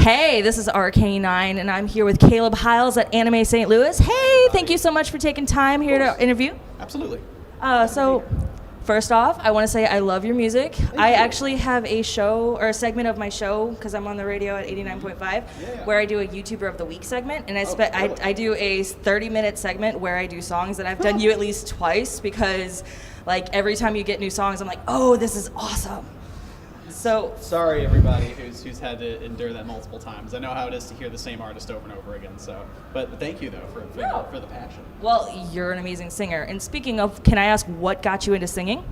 Hey, this is RK9, and I'm here with Caleb Hyles at Anime St. Louis. Hey, thank you so much for taking time here to interview. Absolutely. So, first off, I want to say I love your music. I actually have a show, or a segment of my show, because I'm on the radio at 89.5, where I do a YouTuber of the Week segment, and I do a 30-minute segment where I do songs, and I've done you at least twice, because like every time you get new songs, I'm like, oh, this is awesome. So sorry everybody who's had to endure that multiple times. I know how it is to hear the same artist over and over again. So, but thank you though for the passion. Well, you're an amazing singer. And speaking of, can I ask what got you into singing?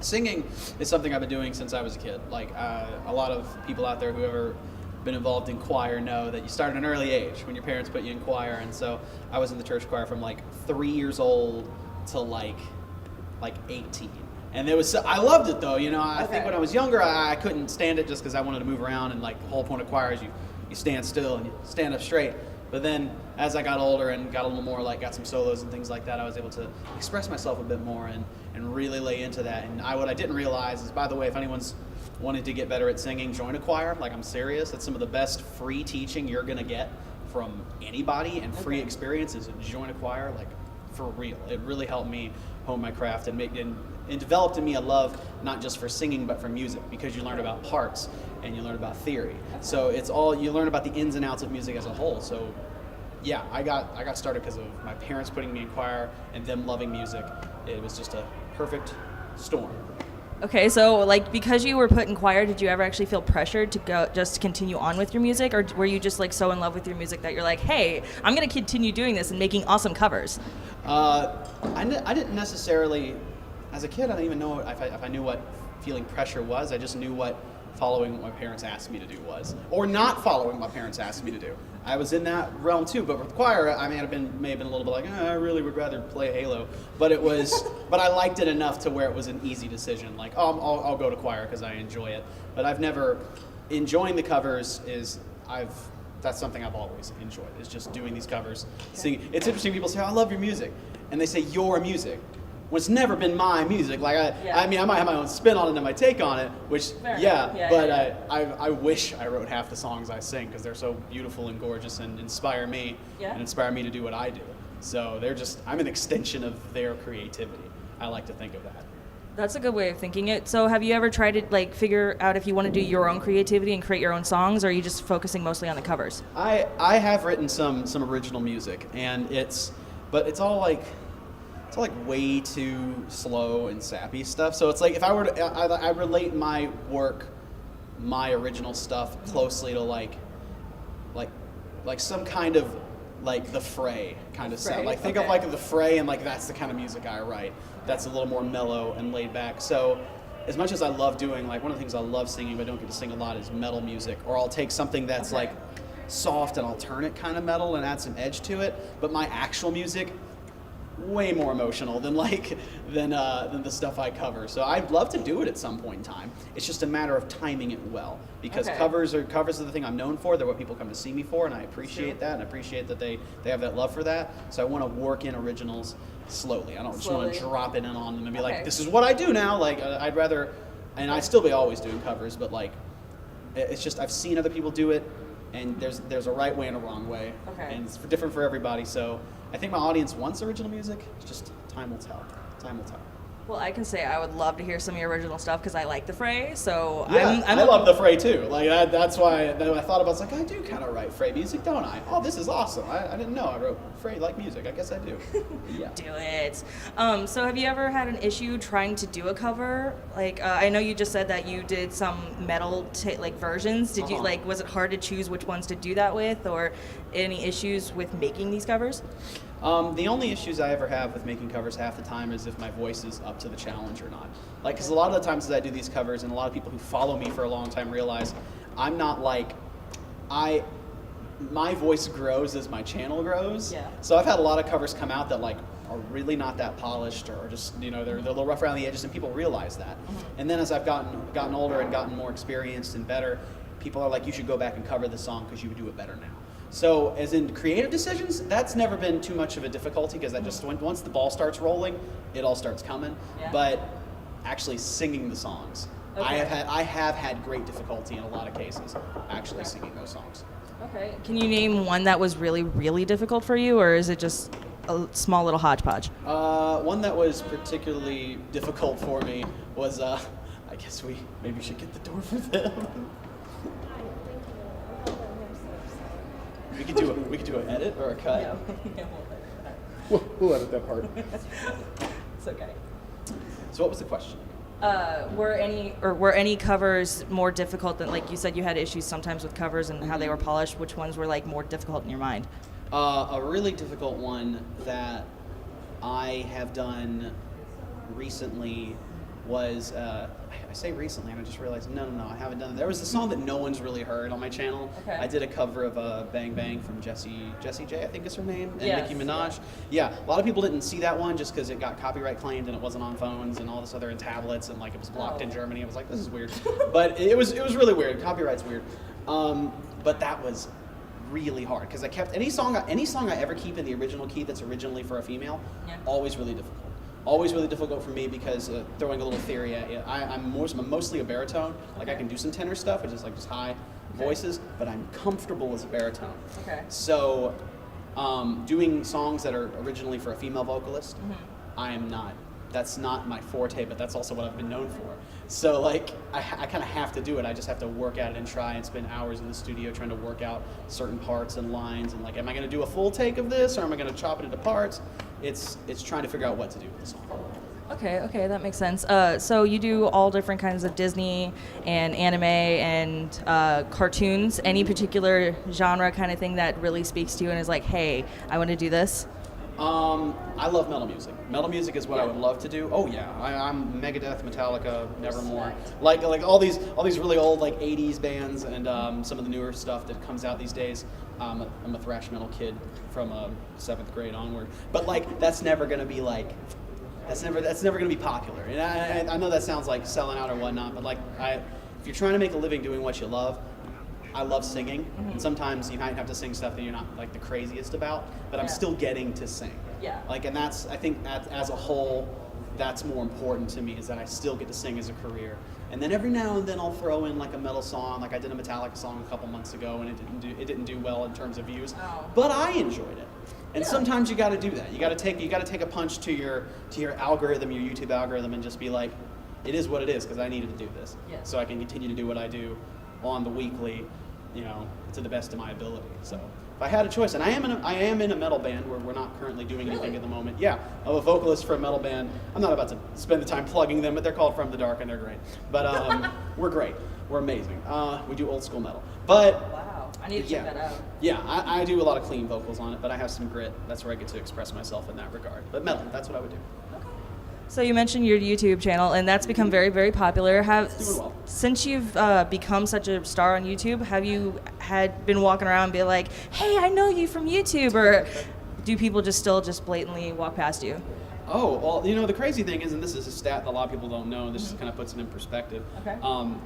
Singing is something I've been doing since I was a kid. Like a lot of people out there who have ever been involved in choir know that you start at an early age when your parents put you in choir. And so I was in the church choir from like 3 years old to like 18. And I loved it though, you know. I think when I was younger, I couldn't stand it just because I wanted to move around, and like the whole point of choir is you stand still and you stand up straight. But then as I got older and got a little more got some solos and things like that, I was able to express myself a bit more and really lay into that. And what I didn't realize is, by the way, if anyone's wanted to get better at singing, join a choir. Like, I'm serious. It's some of the best free teaching you're gonna get from anybody, and free experiences. Join a choir, like, for real. It really helped me hone my craft and developed in me a love not just for singing but for music, because you learn about parts and you learn about theory. So it's all, you learn about the ins and outs of music as a whole. So yeah, I got started because of my parents putting me in choir and them loving music. It was just a perfect storm. Okay, so like, because you were put in choir, did you ever actually feel pressured to go just continue on with your music, or were you just like so in love with your music that you're like, hey, I'm gonna continue doing this and making awesome covers? I didn't necessarily, as a kid, I didn't even know if I knew what feeling pressure was. I just knew what following what my parents asked me to do was, or not following what my parents asked me to do. I was in that realm too, but with choir, I may have been a little bit like, I really would rather play Halo, but it was, but I liked it enough to where it was an easy decision. Like, oh, I'll go to choir because I enjoy it. But I've never, enjoying the covers that's something I've always enjoyed, is just doing these covers. Singing. It's interesting, people say, I love your music, and they say your music. Well, it's never been my music. Like, I mean, I might have my own spin on it and my take on it, which, I wish I wrote half the songs I sing, because they're so beautiful and gorgeous and inspire me to do what I do. So I'm an extension of their creativity. I like to think of that. That's a good way of thinking it. So have you ever tried to like figure out if you want to do your own creativity and create your own songs, or are you just focusing mostly on the covers? I have written some original music, and it's all like way too slow and sappy stuff. So it's like, if I were to, I relate my work, my original stuff closely to like some kind of like The Fray kind of sound. Like, think of like The Fray, and like that's the kind of music I write. That's a little more mellow and laid back. So as much as I love doing, like, one of the things I love singing but don't get to sing a lot is metal music, or I'll take something that's like soft and alternate kind of metal and add some edge to it. But my actual music, way more emotional than the stuff I cover. So I'd love to do it at some point in time. It's just a matter of timing it well, because covers are the thing I'm known for. They're what people come to see me for, and I appreciate that, and I appreciate that they have that love for that. So I want to work in originals slowly. I don't just want to drop it in on them and be like, this is what I do now. Like, I'd rather, and I'd still be always doing covers, but like, it's just, I've seen other people do it, and there's a right way and a wrong way, and it's different for everybody. So I think my audience wants original music. It's just time will tell. Time will tell. Well, I can say I would love to hear some of your original stuff, because I like The Fray. So yeah, I love The Fray too. Like, that's why I thought about it. It's like, I do kind of write Fray music, don't I? Oh, this is awesome. I didn't know I wrote Fray like music. I guess I do. Yeah. Do it. So have you ever had an issue trying to do a cover? Like, I know you just said that you did some metal versions. Did you was it hard to choose which ones to do that with, or any issues with making these covers? The only issues I ever have with making covers half the time is if my voice is up to the challenge or not. Like, because a lot of the times as I do these covers, and a lot of people who follow me for a long time realize I'm not like, my voice grows as my channel grows. Yeah. So I've had a lot of covers come out that like are really not that polished, or just, you know, they're a little rough around the edges, and people realize that. And then as I've gotten older and gotten more experienced and better, people are like, you should go back and cover the song because you would do it better now. So as in creative decisions, that's never been too much of a difficulty, because that just, once the ball starts rolling, it all starts coming. Yeah. But actually singing the songs Okay. I have had great difficulty in a lot of cases actually singing those songs. Okay. Can you name one that was really, really difficult for you, or is it just a small little hodgepodge? One that was particularly difficult for me was, I guess we maybe should get the door for them. We could do an edit or a cut. No. We'll edit that part. It's okay. So what was the question? Were any covers more difficult than, like you said, you had issues sometimes with covers and how they were polished? Which ones were like more difficult in your mind? A really difficult one that I have done recently was, I say recently, and I just realized, no, I haven't done it. There was a song that no one's really heard on my channel. Okay. I did a cover of Bang Bang from Jessie J, I think is her name, and Yes, Nicki Minaj. Yeah, a lot of people didn't see that one just because it got copyright claimed and it wasn't on phones and all this other in tablets and like it was blocked in Germany. I was like, this is weird. But it was really weird. Copyright's weird. But that was really hard because I kept any song I ever keep in the original key that's originally for a female, always really difficult. Always really difficult for me because throwing a little theory at you, I'm mostly a baritone. Like I can do some tenor stuff, which is like just high voices, but I'm comfortable as a baritone. Okay. So doing songs that are originally for a female vocalist, I am not. That's not my forte, but that's also what I've been known for. So like I kind of have to do it. I just have to work at it and try and spend hours in the studio trying to work out certain parts and lines and like, am I going to do a full take of this or am I going to chop it into parts? It's trying to figure out what to do with the song. Okay, that makes sense. So you do all different kinds of Disney and anime and cartoons. Any particular genre kind of thing that really speaks to you and is like, hey, I want to do this? I love metal music. Metal music is what I would love to do. Oh yeah, I'm Megadeth, Metallica, Nevermore, like all these really old like '80s bands and some of the newer stuff that comes out these days. I'm a thrash metal kid from 7th grade onward, but like that's never gonna be like that's never gonna be popular. And I know that sounds like selling out or whatnot, but like if you're trying to make a living doing what you love. I love singing, and sometimes you might have to sing stuff that you're not like the craziest about, but I'm still getting to sing. Yeah. Like, and I think that as a whole, that's more important to me is that I still get to sing as a career. And then every now and then I'll throw in like a metal song, like I did a Metallica song a couple months ago, and it didn't do well in terms of views, but I enjoyed it. And sometimes you got to do that. You got to take a punch to your algorithm, your YouTube algorithm, and just be like, it is what it is because I needed to do this, so I can continue to do what I do on the weekly, to the best of my ability. So if I had a choice, and I am in a metal band where we're not currently doing anything at the moment. Yeah, I'm a vocalist for a metal band. I'm not about to spend the time plugging them, but they're called From the Dark and they're great. But we're great. We're amazing. We do old school metal. But wow, I need to check that out. Yeah, I do a lot of clean vocals on it, but I have some grit. That's where I get to express myself in that regard. But metal, that's what I would do. So you mentioned your YouTube channel, and that's become very, very popular. Doing well. Since you've become such a star on YouTube, have you been walking around and be like, hey, I know you from YouTube, or do people just blatantly walk past you? Oh, well, the crazy thing is, and this is a stat that a lot of people don't know, and this just kind of puts it in perspective. Okay.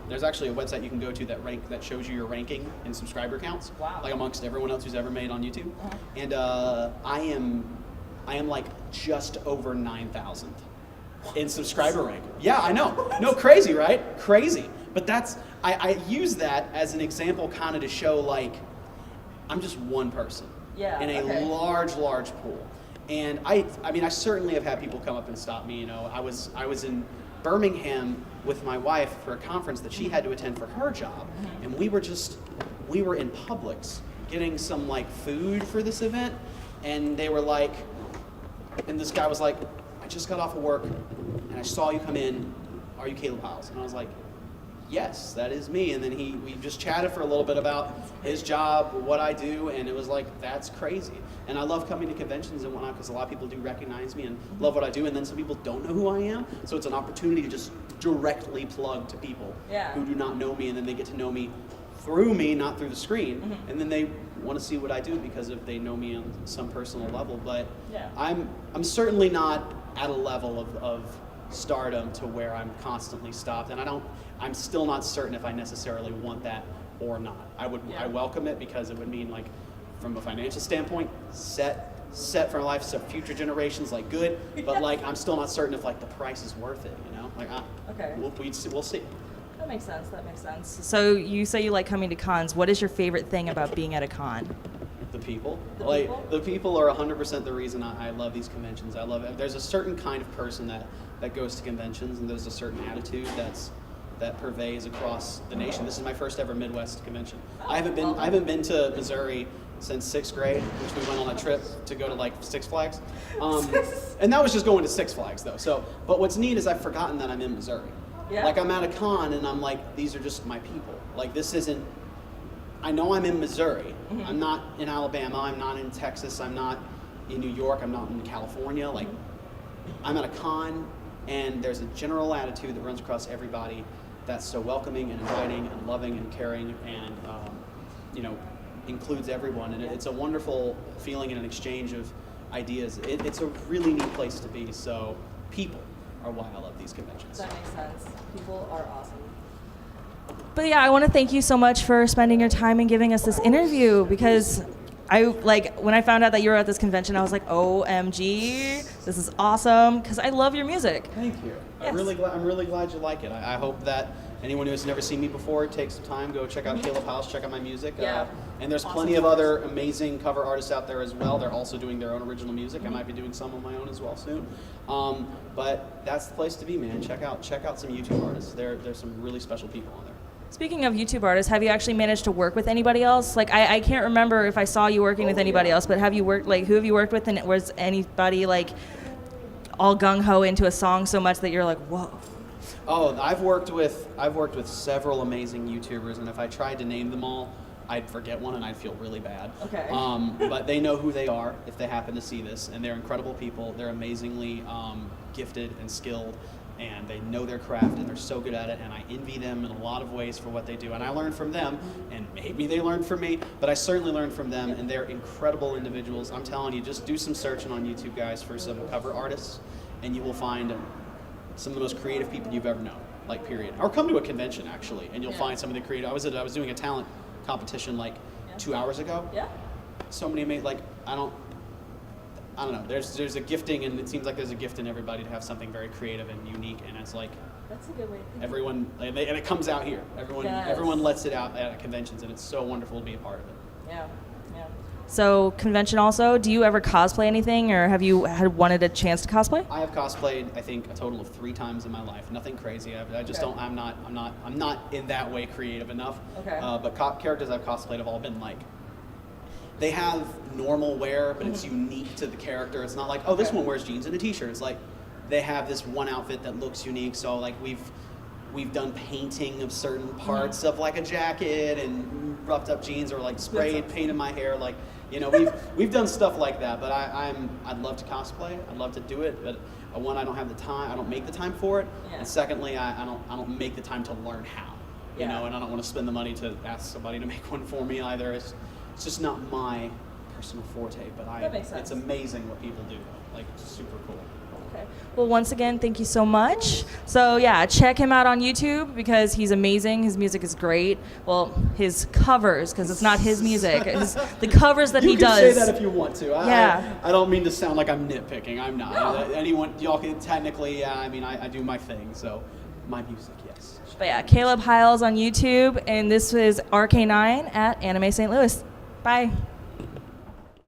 There's actually a website you can go to that shows you your ranking in subscriber counts, like amongst everyone else who's ever made on YouTube. And I am like just over 9,000. In subscriber rank. Yeah, I know. No, crazy, right? Crazy. But I use that as an example kind of to show like, I'm just one person in a large pool. And I certainly have had people come up and stop me. I was in Birmingham with my wife for a conference that she had to attend for her job. And we were in Publix getting some like food for this event. And they were like, and this guy was like, I just got off of work and I saw you come in. Are you Caleb Hyles? And I was like, yes, that is me. And then we just chatted for a little bit about his job, what I do, and it was like, that's crazy. And I love coming to conventions and whatnot because a lot of people do recognize me and love what I do, and then some people don't know who I am. So it's an opportunity to just directly plug to people who do not know me, and then they get to know me through me, not through the screen, and then they want to see what I do because if they know me on some personal level. But I'm certainly not at a level of stardom to where I'm constantly stopped, and I'm still not certain if I necessarily want that or not. I welcome it because it would mean, like, from a financial standpoint, set for life, so future generations, like, good, but like I'm still not certain if like the price is worth it, like we'll see. That makes sense. That makes sense. So you say you like coming to cons. What is your favorite thing about being at a con? The people. People? The people are 100% the reason I love these conventions. I love it. There's a certain kind of person that goes to conventions, and there's a certain attitude that pervades across the nation. This is my first ever Midwest convention. I haven't been to Missouri since 6th grade, which we went on a trip to go to like Six Flags. And that was just going to Six Flags though. So, but what's neat is I've forgotten that I'm in Missouri. Yeah. Like I'm at a con and I'm like, these are just my people. Like this isn't, I know I'm in Missouri. Mm-hmm. I'm not in Alabama, I'm not in Texas, I'm not in New York, I'm not in California. Like I'm at a con and there's a general attitude that runs across everybody that's so welcoming and inviting and loving and caring and, includes everyone. And it's a wonderful feeling and an exchange of ideas. It's a really neat place to be. So people are why I love these conventions. That makes sense. People are awesome. But yeah, I want to thank you so much for spending your time and giving us this interview, because when I found out that you were at this convention, I was like, OMG, this is awesome, because I love your music. Thank you. Yes. I'm really glad you like it. I hope that anyone who has never seen me before takes some time, go check out Caleb Hyles, check out my music. Yeah. And there's Awesome. plenty of other amazing cover artists out there as well. They're also doing their own original music. I might be doing some of my own as well soon. But that's the place to be, man. Check out some YouTube artists. There's some really special people on there. Speaking of YouTube artists, have you actually managed to work with anybody else? Like, I can't remember if I saw you working with anybody else, but have you worked, who have you worked with, and was anybody, all gung-ho into a song so much that you're like, whoa? Oh, I've worked with several amazing YouTubers, and if I tried to name them all, I'd forget one and I'd feel really bad. Okay. But they know who they are if they happen to see this, and they're incredible people. They're amazingly gifted and skilled, and they know their craft, and they're so good at it, and I envy them in a lot of ways for what they do, and I learn from them, and maybe they learn from me, but I certainly learn from them, and they're incredible individuals. I'm telling you, just do some searching on YouTube, guys, for some cover artists, and you will find some of the most creative people you've ever known, period. Or come to a convention, actually, and you'll find some of the creative. I was doing a talent competition 2 hours ago. Yeah. So many amazing, I don't know. There's a gifting, and it seems like there's a gift in everybody to have something very creative and unique, and it's That's a good way to think. everyone, and it comes out here. Everyone lets it out at conventions, and it's so wonderful to be a part of it. Yeah. So convention also, do you ever cosplay anything, or have you wanted a chance to cosplay? I have cosplayed, I think, a total of 3 times in my life. Nothing crazy. I just don't. I'm not in that way creative enough. Okay. But characters I've cosplayed have all been they have normal wear, but it's unique to the character. It's not like, oh, this one wears jeans and a t-shirt. It's they have this one outfit that looks unique. So we've done painting of certain parts of a jacket and roughed up jeans, or sprayed paint in my hair. We've done stuff like that. But I'd love to cosplay. I'd love to do it. But one, I don't have the time. I don't make the time for it. Yeah. And secondly, I don't make the time to learn how. You know, and I don't want to spend the money to ask somebody to make one for me either. It's just not my personal forte. But That makes sense. It's amazing what people do. It's super cool. Okay. Well, once again, thank you so much. So yeah, check him out on YouTube because he's amazing. His music is great. Well, his covers, because it's not his music. The covers that he does. You can say that if you want to. Yeah. I don't mean to sound like I'm nitpicking. I'm not. No. Y'all can technically, I do my thing. So my music, yes. But yeah, Caleb Hyles on YouTube, and this was RK9 at Anime St. Louis. Bye.